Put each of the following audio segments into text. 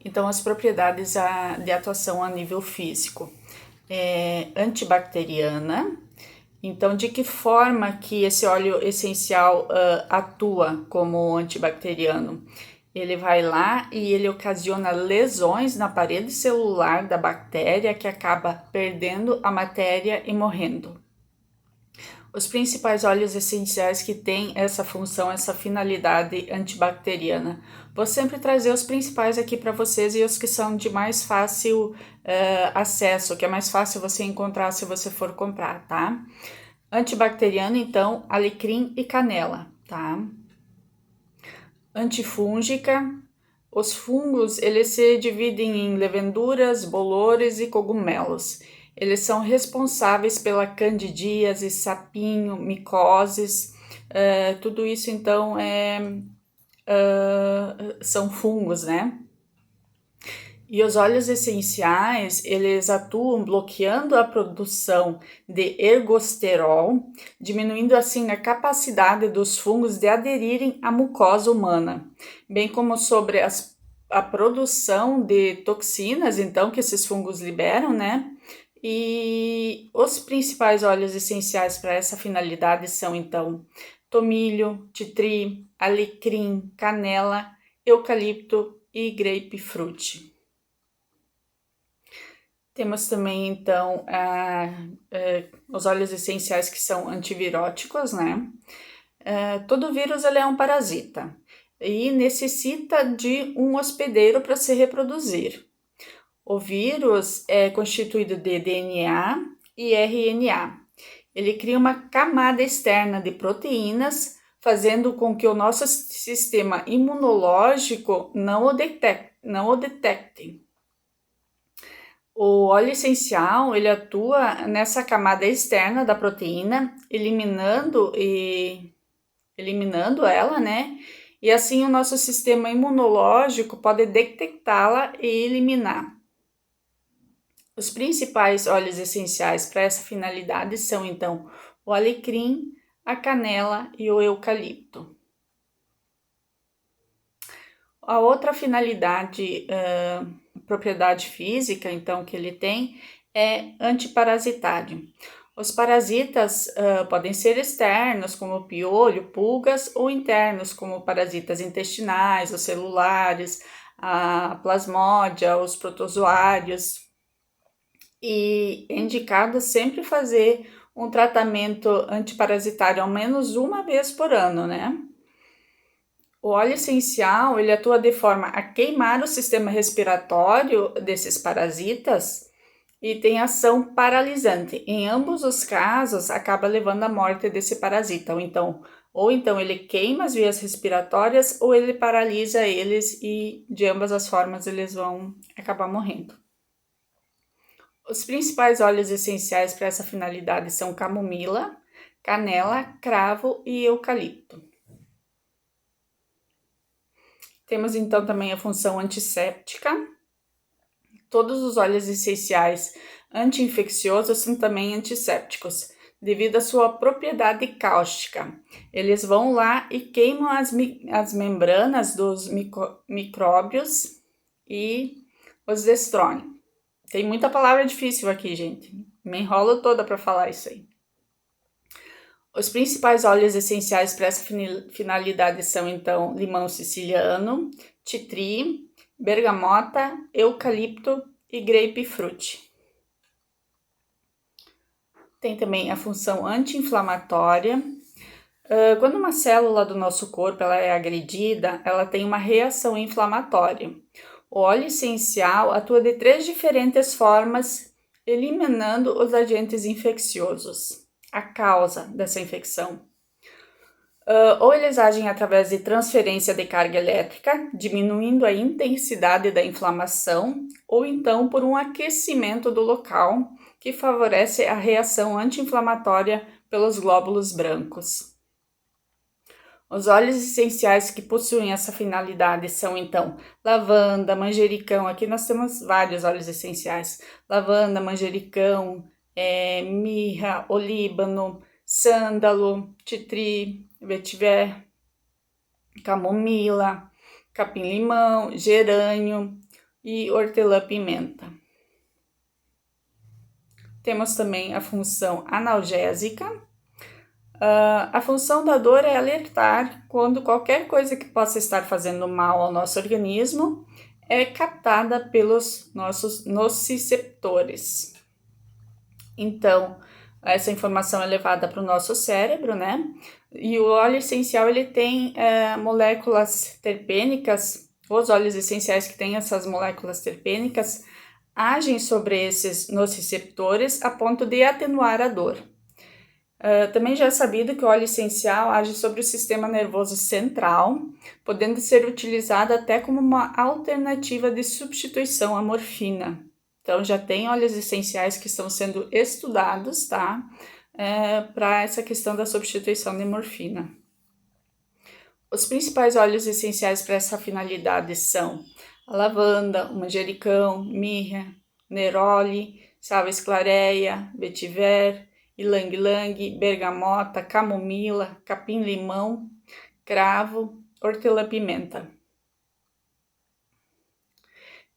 Então, as propriedades de atuação a nível físico é antibacteriana. Então, de que forma que esse óleo essencial atua como antibacteriano? Ele vai lá e ele ocasiona lesões na parede celular da bactéria que acaba perdendo a matéria e morrendo. Os principais óleos essenciais que têm essa função, essa finalidade antibacteriana. Vou sempre trazer os principais aqui para vocês e os que são de mais fácil acesso, que é mais fácil você encontrar se você for comprar, tá? Antibacteriano, então, alecrim e canela, tá? Antifúngica, os fungos, eles se dividem em leveduras, bolores e cogumelos. Eles são responsáveis pela candidíase, sapinho, micoses, tudo isso então são fungos, né? E os óleos essenciais, eles atuam bloqueando a produção de ergosterol, diminuindo assim a capacidade dos fungos de aderirem à mucosa humana, bem como sobre a produção de toxinas, então, que esses fungos liberam, né? E os principais óleos essenciais para essa finalidade são, então, tomilho, titri, alecrim, canela, eucalipto e grapefruit. Temos também, então, os óleos essenciais que são antiviróticos, né? Todo vírus ele é um parasita e necessita de um hospedeiro para se reproduzir. O vírus é constituído de DNA e RNA. Ele cria uma camada externa de proteínas, fazendo com que o nosso sistema imunológico não o detecte. O óleo essencial, ele atua nessa camada externa da proteína, eliminando ela, né? E assim o nosso sistema imunológico pode detectá-la e eliminar. Os principais óleos essenciais para essa finalidade são, então, o alecrim, a canela e o eucalipto. A outra finalidade, propriedade física, então, que ele tem é antiparasitário. Os parasitas podem ser externos, como piolho, pulgas, ou internos, como parasitas intestinais, os celulares, a plasmódia, os protozoários. E é indicado sempre fazer um tratamento antiparasitário ao menos uma vez por ano, né? O óleo essencial, ele atua de forma a queimar o sistema respiratório desses parasitas e tem ação paralisante. Em ambos os casos, acaba levando à morte desse parasita. Ou então ele queima as vias respiratórias ou ele paralisa eles e de ambas as formas eles vão acabar morrendo. Os principais óleos essenciais para essa finalidade são camomila, canela, cravo e eucalipto. Temos então também a função antisséptica. Todos os óleos essenciais anti-infecciosos são também antissépticos, devido à sua propriedade cáustica. Eles vão lá e queimam as membranas dos micróbios e os destroem. Tem muita palavra difícil aqui, gente. Me enrolo toda para falar isso aí. Os principais óleos essenciais para essa finalidade são, então, limão siciliano, titri, bergamota, eucalipto e grapefruit. Tem também a função anti-inflamatória. Quando uma célula do nosso corpo ela é agredida, ela tem uma reação inflamatória. O óleo essencial atua de 3 diferentes formas, eliminando os agentes infecciosos, a causa dessa infecção. Ou eles agem através de transferência de carga elétrica, diminuindo a intensidade da inflamação, ou então por um aquecimento do local, que favorece a reação anti-inflamatória pelos glóbulos brancos. Os óleos essenciais que possuem essa finalidade são, então, lavanda, manjericão. Aqui nós temos vários óleos essenciais. Lavanda, manjericão, mirra, olíbano, sândalo, titri, vetiver, camomila, capim-limão, gerânio, e hortelã-pimenta. Temos também a função analgésica. A função da dor é alertar quando qualquer coisa que possa estar fazendo mal ao nosso organismo é captada pelos nossos nociceptores. Então, essa informação é levada para o nosso cérebro, né? E o óleo essencial, ele tem moléculas terpênicas, os óleos essenciais que têm essas moléculas terpênicas agem sobre esses nociceptores a ponto de atenuar a dor. Também já é sabido que o óleo essencial age sobre o sistema nervoso central, podendo ser utilizado até como uma alternativa de substituição à morfina. Então, já tem óleos essenciais que estão sendo estudados, tá? Para essa questão da substituição de morfina. Os principais óleos essenciais para essa finalidade são a lavanda, o manjericão, mirra, neroli, salvia esclareia, vetiver, ylang-ylang, bergamota, camomila, capim-limão, cravo, hortelã-pimenta.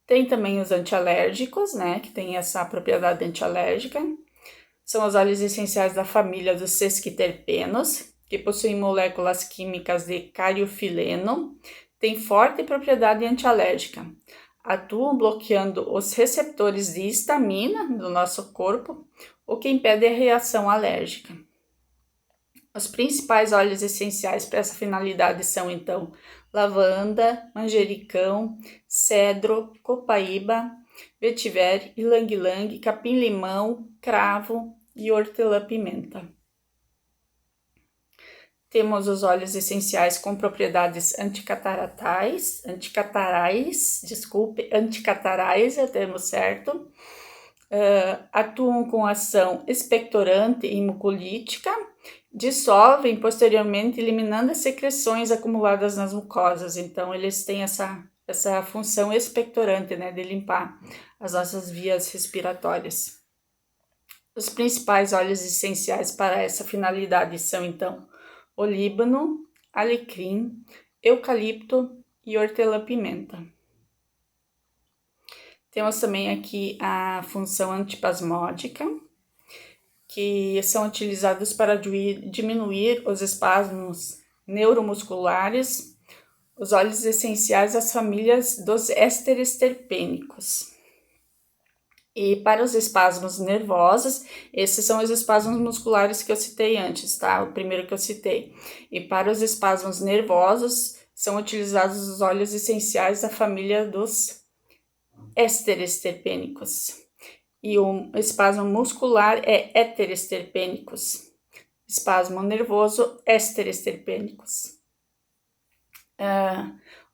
Tem também os antialérgicos, né, que tem essa propriedade antialérgica. São os óleos essenciais da família dos sesquiterpenos, que possuem moléculas químicas de cariofileno, tem forte propriedade antialérgica. Atuam bloqueando os receptores de histamina do nosso corpo, o que impede a reação alérgica. Os principais óleos essenciais para essa finalidade são, então, lavanda, manjericão, cedro, copaíba, vetiver, ylang-ylang, capim-limão, cravo e hortelã-pimenta. Temos os óleos essenciais com propriedades anticatarais, é o termo certo. Atuam com ação expectorante e mucolítica, dissolvem posteriormente, eliminando as secreções acumuladas nas mucosas. Então, eles têm essa função expectorante, né, de limpar as nossas vias respiratórias. Os principais óleos essenciais para essa finalidade são, então, olíbano, alecrim, eucalipto e hortelã-pimenta. Temos também aqui a função antipasmódica, que são utilizados para diminuir os espasmos neuromusculares, os óleos essenciais das famílias dos ésteres terpênicos. E para os espasmos nervosos, esses são os espasmos musculares que eu citei antes, tá? O primeiro que eu citei. E para os espasmos nervosos, são utilizados os óleos essenciais da família dos ésteres terpênicos. E o espasmo muscular é éteres terpênicos. Espasmo nervoso, ésteres terpênicos.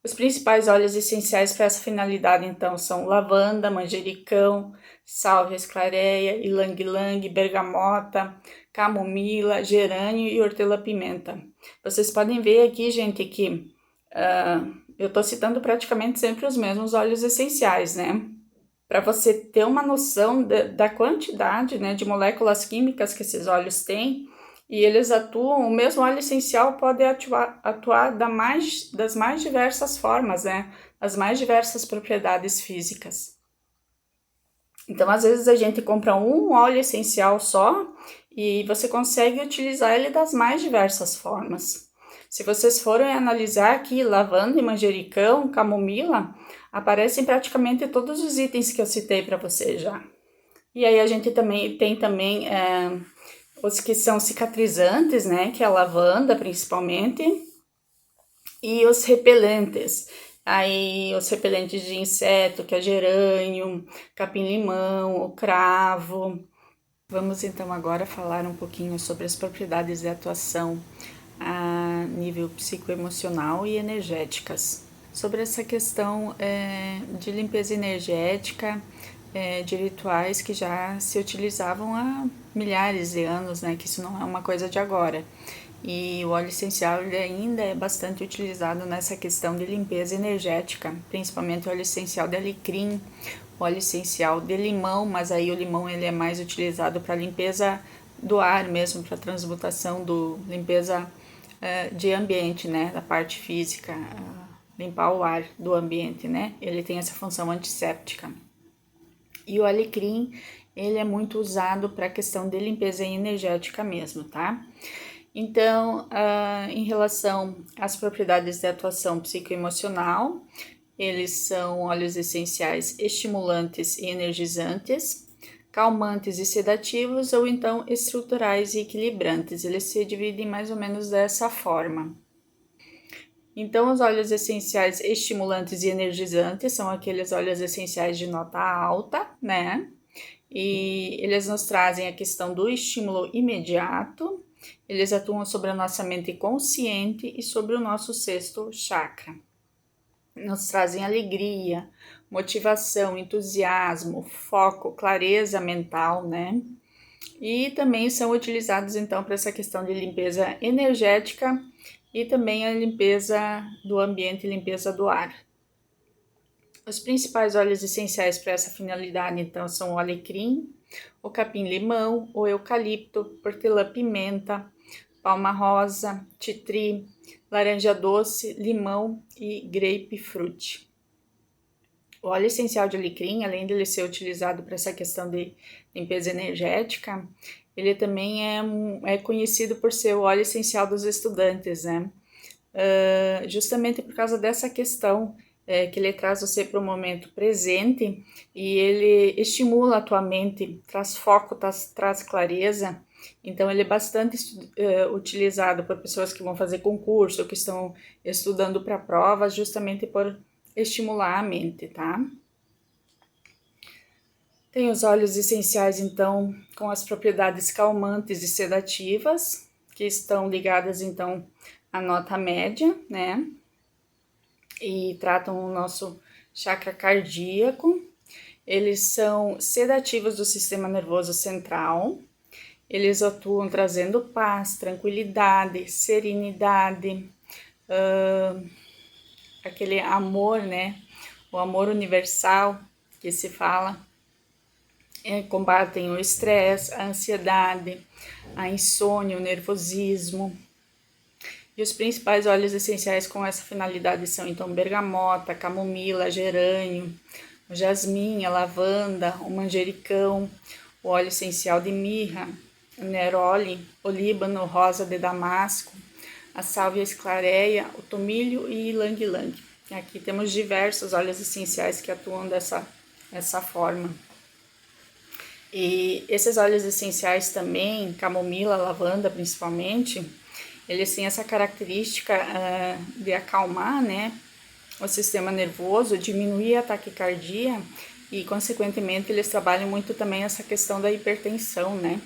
Os principais óleos essenciais para essa finalidade, então, são lavanda, manjericão, salvia esclareia, ylang-ylang, bergamota, camomila, gerânio e hortelã-pimenta. Vocês podem ver aqui, gente, que eu estou citando praticamente sempre os mesmos óleos essenciais, né? Para você ter uma noção da quantidade, né, de moléculas químicas que esses óleos têm, e eles atuam, o mesmo óleo essencial pode atuar das mais diversas formas, né? As mais diversas propriedades físicas. Então, às vezes a gente compra um óleo essencial só e você consegue utilizar ele das mais diversas formas. Se vocês forem analisar aqui, lavanda e manjericão, camomila, aparecem praticamente todos os itens que eu citei para vocês já. E aí a gente também tem os que são cicatrizantes, né, que é a lavanda principalmente, e os repelentes. Aí os repelentes de inseto, que é gerânio, capim-limão, o cravo. Vamos então agora falar um pouquinho sobre as propriedades de atuação a nível psicoemocional e energéticas. Sobre essa questão de limpeza energética, de rituais que já se utilizavam há milhares de anos, né? Que isso não é uma coisa de agora. E o óleo essencial ele ainda é bastante utilizado nessa questão de limpeza energética, principalmente o óleo essencial de alecrim, o óleo essencial de limão, mas aí o limão ele é mais utilizado para limpeza do ar mesmo, para transmutação limpeza de ambiente, né? Da parte física, limpar o ar do ambiente, né? Ele tem essa função antisséptica. E o alecrim, ele é muito usado para a questão de limpeza energética mesmo, tá? Então, em relação às propriedades de atuação psicoemocional, eles são óleos essenciais estimulantes e energizantes, calmantes e sedativos, ou então estruturais e equilibrantes. Eles se dividem mais ou menos dessa forma. Então, os óleos essenciais estimulantes e energizantes são aqueles óleos essenciais de nota alta, né? E eles nos trazem a questão do estímulo imediato, eles atuam sobre a nossa mente consciente e sobre o nosso sexto chakra. Nos trazem alegria, motivação, entusiasmo, foco, clareza mental, né? E também são utilizados então para essa questão de limpeza energética e também a limpeza do ambiente, limpeza do ar. Os principais óleos essenciais para essa finalidade então são o alecrim, o capim-limão, o eucalipto, hortelã-pimenta, palma-rosa, titri, laranja doce, limão e grapefruit. O óleo essencial de alecrim, além de ele ser utilizado para essa questão de limpeza energética, ele também é conhecido por ser o óleo essencial dos estudantes, né? Justamente por causa dessa questão que ele traz você para o momento presente e ele estimula a tua mente, traz foco, traz clareza. Então, ele é bastante utilizado por pessoas que vão fazer concurso, que estão estudando para provas, justamente por estimular a mente, tá? Tem os óleos essenciais, então, com as propriedades calmantes e sedativas, que estão ligadas, então, à nota média, né? E tratam o nosso chakra cardíaco. Eles são sedativos do sistema nervoso central. Eles atuam trazendo paz, tranquilidade, serenidade, aquele amor, né? O amor universal que se fala. Combatem o estresse, a ansiedade, a insônia, o nervosismo. E os principais óleos essenciais com essa finalidade são então bergamota, camomila, gerânio, o jasmim, a lavanda, o manjericão, o óleo essencial de mirra, o neroli, o líbano, rosa de damasco, a sálvia esclareia, o tomilho e ylang-ylang. Aqui temos diversos óleos essenciais que atuam dessa forma. E esses óleos essenciais também, camomila, lavanda principalmente, eles têm essa característica de acalmar, né, o sistema nervoso, diminuir a taquicardia e, consequentemente, eles trabalham muito também essa questão da hipertensão, né?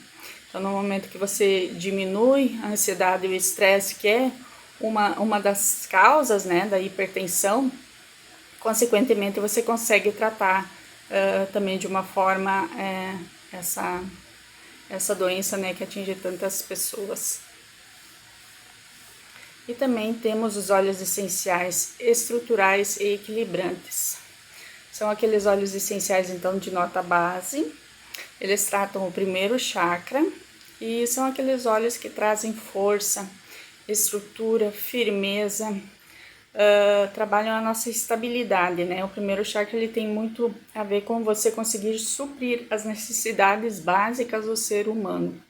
Então, no momento que você diminui a ansiedade e o estresse, que é uma das causas, né, da hipertensão, consequentemente, você consegue tratar também de uma forma essa doença, né, que atinge tantas pessoas. E também temos os óleos essenciais estruturais e equilibrantes. São aqueles óleos essenciais, então, de nota base. Eles tratam o primeiro chakra e são aqueles óleos que trazem força, estrutura, firmeza, trabalham a nossa estabilidade, né? O primeiro chakra ele tem muito a ver com você conseguir suprir as necessidades básicas do ser humano.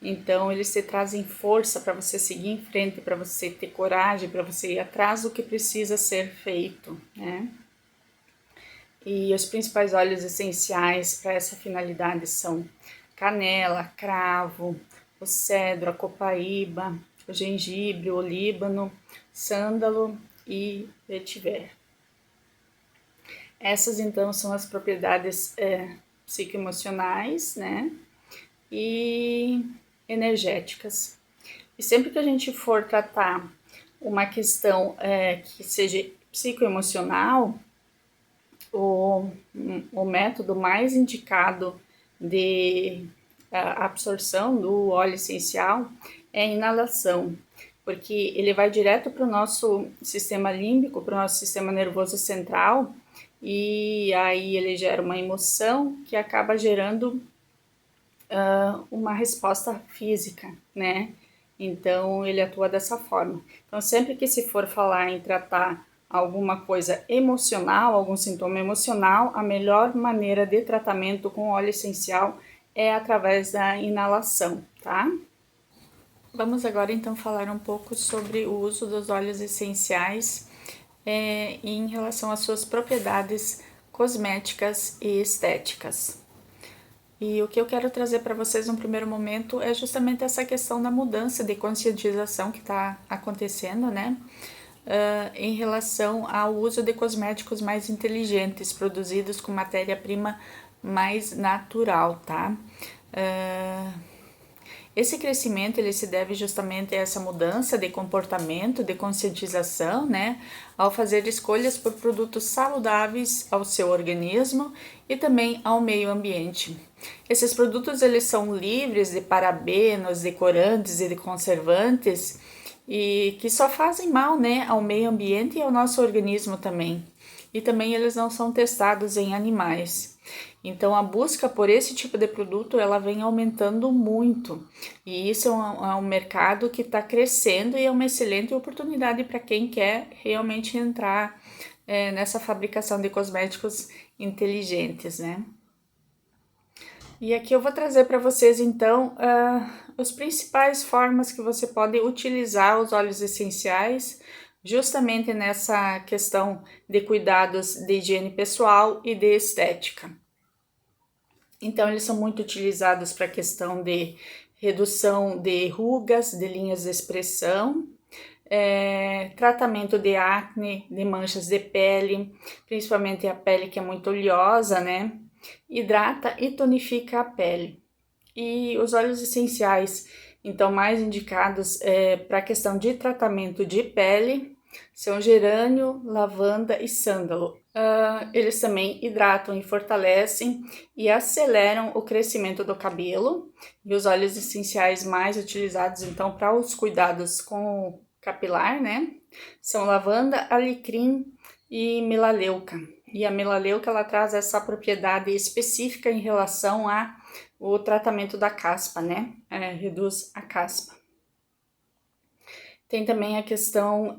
Então, eles te trazem força para você seguir em frente, para você ter coragem, para você ir atrás do que precisa ser feito, né? E os principais óleos essenciais para essa finalidade são canela, cravo, o cedro, a copaíba, o gengibre, o olíbano, sândalo e vetiver. Essas, então, são as propriedades psicoemocionais, né? E energéticas. E sempre que a gente for tratar uma questão que seja psicoemocional, o método mais indicado de absorção do óleo essencial é a inalação, porque ele vai direto para o nosso sistema límbico, para o nosso sistema nervoso central, e aí ele gera uma emoção que acaba gerando uma resposta física, né? Então, ele atua dessa forma. Então, sempre que se for falar em tratar alguma coisa emocional, algum sintoma emocional, a melhor maneira de tratamento com óleo essencial é através da inalação, tá? Vamos agora então falar um pouco sobre o uso dos óleos essenciais em relação às suas propriedades cosméticas e estéticas. E o que eu quero trazer para vocês no primeiro momento é justamente essa questão da mudança de conscientização que está acontecendo, né? Em relação ao uso de cosméticos mais inteligentes, produzidos com matéria-prima mais natural, tá? Esse crescimento ele se deve justamente a essa mudança de comportamento, de conscientização, né? Ao fazer escolhas por produtos saudáveis ao seu organismo e também ao meio ambiente. Esses produtos eles são livres de parabenos, de corantes e de conservantes e que só fazem mal, né, ao meio ambiente e ao nosso organismo também. E também eles não são testados em animais. Então a busca por esse tipo de produto ela vem aumentando muito e isso é um mercado que está crescendo e é uma excelente oportunidade para quem quer realmente entrar nessa fabricação de cosméticos inteligentes, né? E aqui eu vou trazer para vocês então as principais formas que você pode utilizar os óleos essenciais justamente nessa questão de cuidados de higiene pessoal e de estética. Então, eles são muito utilizados para a questão de redução de rugas, de linhas de expressão, tratamento de acne, de manchas de pele, principalmente a pele que é muito oleosa, né? Hidrata e tonifica a pele. E os óleos essenciais, então, mais indicados para a questão de tratamento de pele, são gerânio, lavanda e sândalo. Eles também hidratam e fortalecem e aceleram o crescimento do cabelo. E os óleos essenciais mais utilizados, então, para os cuidados com o capilar, né? São lavanda, alecrim e melaleuca. E a melaleuca, ela traz essa propriedade específica em relação ao tratamento da caspa, né? Reduz a caspa. Tem também a questão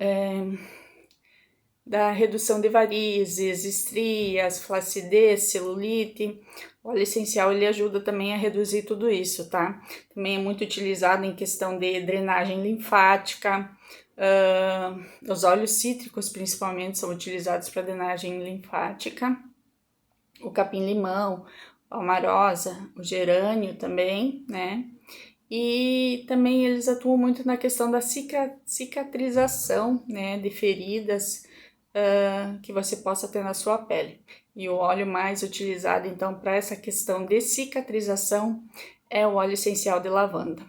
da redução de varizes, estrias, flacidez, celulite. O óleo essencial ele ajuda também a reduzir tudo isso, tá? Também é muito utilizado em questão de drenagem linfática. Os óleos cítricos, principalmente, são utilizados para drenagem linfática. O capim-limão, a palmarosa, o gerânio também, né? E também eles atuam muito na questão da cicatrização, né, de feridas que você possa ter na sua pele. E o óleo mais utilizado, então, para essa questão de cicatrização é o óleo essencial de lavanda.